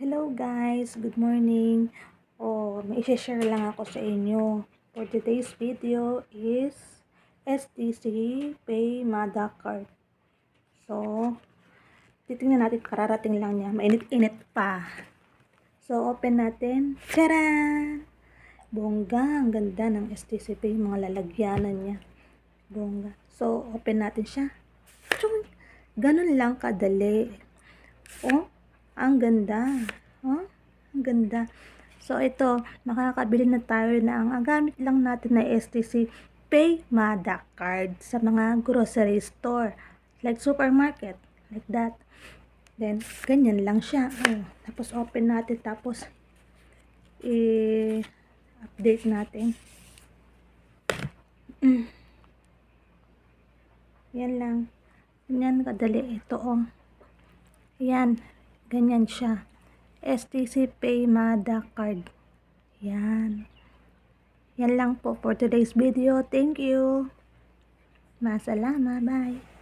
Hello guys, good morning. May i-share lang ako sa inyo. For today's video is STC Pay Mada Card. So, titingnan natin, kararating lang niya. Mainit-init pa. So, open natin. Tcharan! Bongga, ang ganda ng STC Pay, mga lalagyanan niya. Bongga. So, open natin siya. Tchung! Ganun lang kadali. Oh, ang ganda. Oh, ang ganda. So, ito, makakabili na tayo ng, ang gamit lang natin na STC Pay Mada card sa mga grocery store. Like supermarket. Like that. Then, ganyan lang siya. Oh, tapos, open natin. Tapos, i-update natin. Yan lang. Ganyan kadali. Ito, oh. Yan. Ganyan siya. STC Pay Mada card. Yan. Yan lang po for today's video. Thank you. Masalama. Bye.